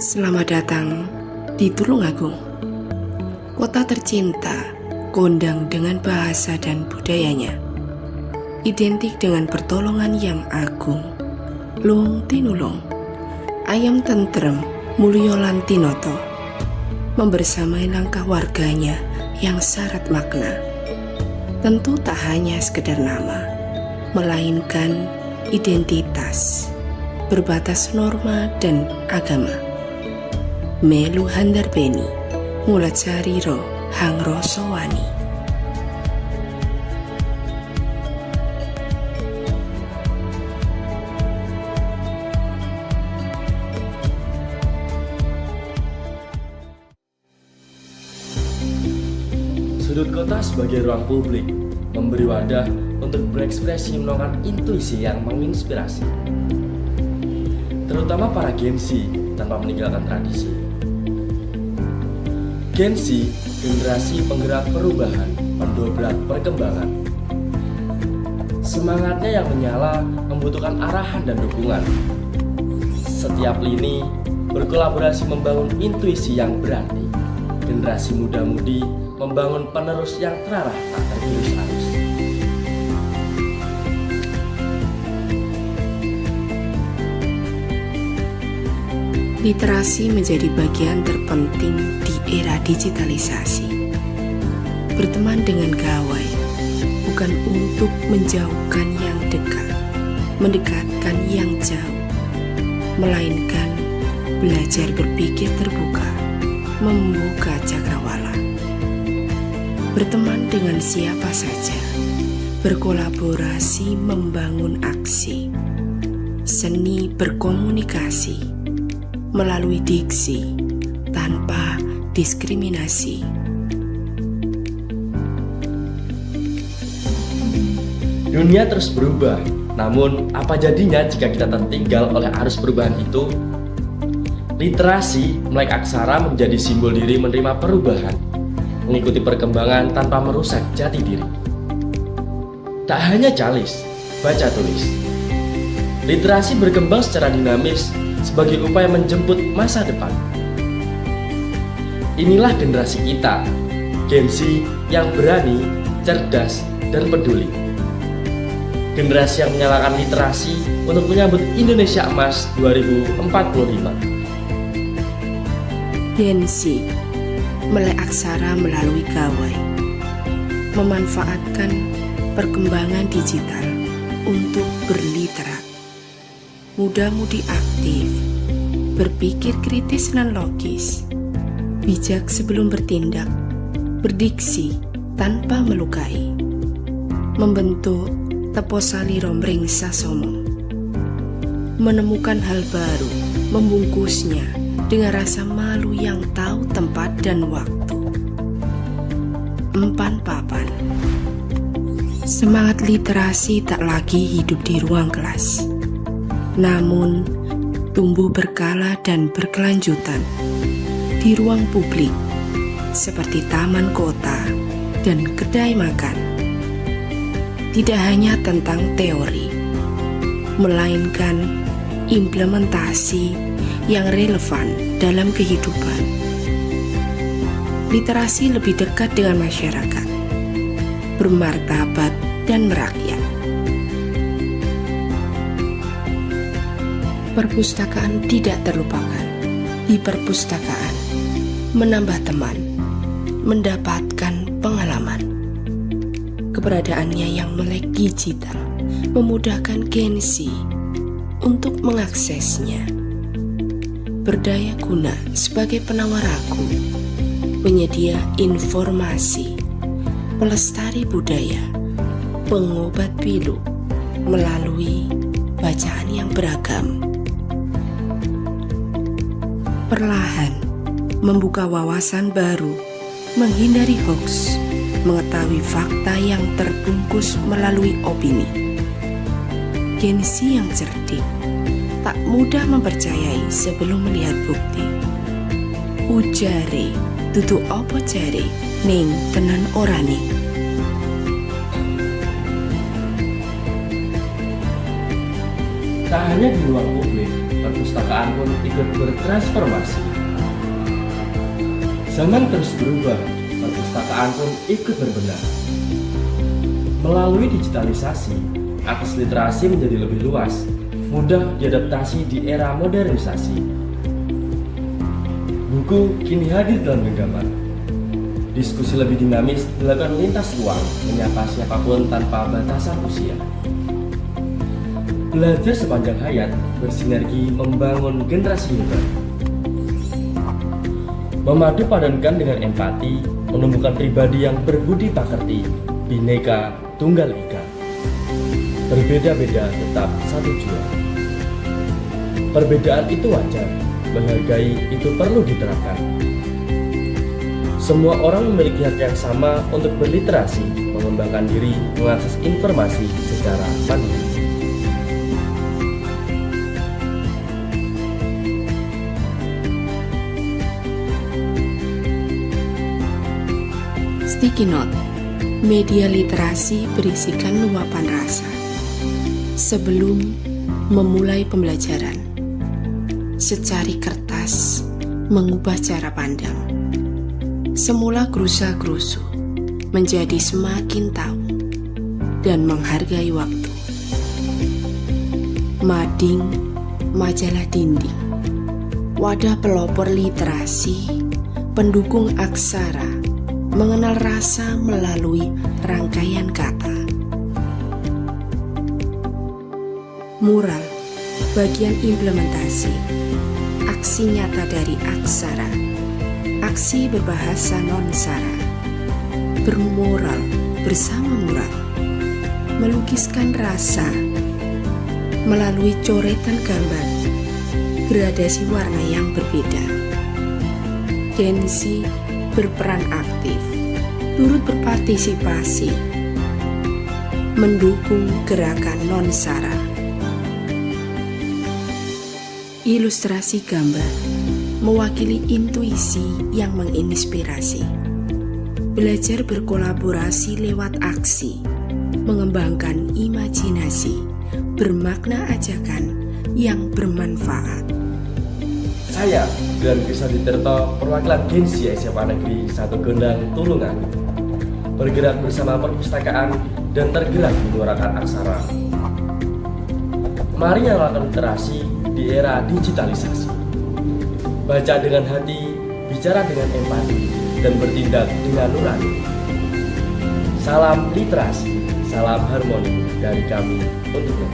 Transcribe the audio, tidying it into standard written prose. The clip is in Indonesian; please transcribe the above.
Selamat datang di Tulungagung, kota tercinta, kondang dengan bahasa dan budayanya, identik dengan pertolongan yang agung. Lung tinulung, ayam tentrem, mulyo lan tinoto, membersamai langkah warganya yang syarat makna. Tentu tak hanya sekedar nama, melainkan identitas, berbatas norma dan agama. Melu handarbeni, mulat cariro hang rosowani. Sudut kota sebagai ruang publik memberi wadah untuk berekspresi menuangkan intuisi yang menginspirasi, terutama para Gen Z tanpa meninggalkan tradisi. Gen Z, generasi penggerak perubahan, pendobrak perkembangan. Semangatnya yang menyala membutuhkan arahan dan dukungan. Setiap lini berkolaborasi membangun intuisi yang berarti. Generasi muda-mudi membangun penerus yang terarah tak tergerus-arus. Literasi menjadi bagian terpenting di era digitalisasi. Berteman dengan gawai bukan untuk menjauhkan yang dekat, mendekatkan yang jauh, melainkan belajar berpikir terbuka, membuka cakrawala. Berteman dengan siapa saja, berkolaborasi membangun aksi, seni berkomunikasi melalui diksi tanpa diskriminasi. Dunia terus berubah, namun apa jadinya jika kita tertinggal oleh arus perubahan itu? Literasi, melek aksara menjadi simbol diri menerima perubahan, mengikuti perkembangan tanpa merusak jati diri. Tak hanya calis, baca tulis. Literasi berkembang secara dinamis sebagai upaya menjemput masa depan. Inilah generasi kita, Gen Z yang berani, cerdas, dan peduli. Generasi yang menyalakan literasi untuk menyambut Indonesia Emas 2045. Gen Z, melek aksara melalui gawai, memanfaatkan perkembangan digital untuk berliterat. Muda-mudi aktif, berpikir kritis dan logis, bijak sebelum bertindak, berdiksi tanpa melukai, membentuk teposali romring sasomo, menemukan hal baru, membungkusnya dengan rasa malu yang tahu tempat dan waktu. Empan papan. Semangat literasi tak lagi hidup di ruang kelas, namun tumbuh berkala dan berkelanjutan di ruang publik seperti taman kota dan kedai makan. Tidak hanya tentang teori, melainkan implementasi yang relevan dalam kehidupan. Literasi lebih dekat dengan masyarakat, bermartabat dan merakyat. Perpustakaan tidak terlupakan. Di perpustakaan, menambah teman, mendapatkan pengalaman. Keberadaannya yang melek digital memudahkan Gen Z untuk mengaksesnya. Berdaya guna sebagai penawar aku, penyedia informasi, pelestari budaya, pengobat pilu melalui bacaan yang beragam. Perlahan membuka wawasan baru, menghindari hoax, mengetahui fakta yang terbungkus melalui opini. Gen Z yang cerdik tak mudah mempercayai sebelum melihat bukti. Ujare dudu opo jare ning tenan orane. Tak hanya di ruang publik, perpustakaan pun ikut bertransformasi. Zaman terus berubah, perpustakaan pun ikut berbenah. Melalui digitalisasi, akses literasi menjadi lebih luas, mudah diadaptasi di era modernisasi. Buku kini hadir dalam genggaman. Diskusi lebih dinamis dilakukan lintas ruang, menyapa siapapun tanpa batasan usia. Belajar sepanjang hayat bersinergi membangun generasi hebat. Memadu padankan dengan empati, menumbuhkan pribadi yang berbudi pekerti, Bhinneka Tunggal Ika. Berbeda-beda tetap satu jua. Perbedaan itu wajar, menghargai itu perlu diterapkan. Semua orang memiliki hak yang sama untuk berliterasi, mengembangkan diri, mengakses informasi secara mandiri. Sticky Note, media literasi berisikan luapan rasa. Sebelum memulai pembelajaran, secari kertas mengubah cara pandang. Semula gerusa-gerusu menjadi semakin tahu dan menghargai waktu. Mading, majalah dinding, wadah pelopor literasi, pendukung aksara, mengenal rasa melalui rangkaian kata. Mural, bagian implementasi, aksi nyata dari aksara, aksi berbahasa non-sara, bermoral bersama mural, melukiskan rasa melalui coretan gambar, gradasi warna yang berbeda. Gen Z berperan aktif, turut berpartisipasi, mendukung gerakan non-sara. Ilustrasi gambar mewakili intuisi yang menginspirasi. Belajar berkolaborasi lewat aksi, mengembangkan imajinasi, bermakna ajakan yang bermanfaat. Saya, Glenn Krisaditirto, perwakilan Gen Z SMA Negeri 1 Gondang, Tulungan, bergerak bersama perpustakaan dan tergerak menyuarakan aksara. Mari nyalakan literasi di era digitalisasi. Baca dengan hati, bicara dengan empati, dan bertindak dengan nurani. Salam literasi, salam harmoni dari kami untukmu.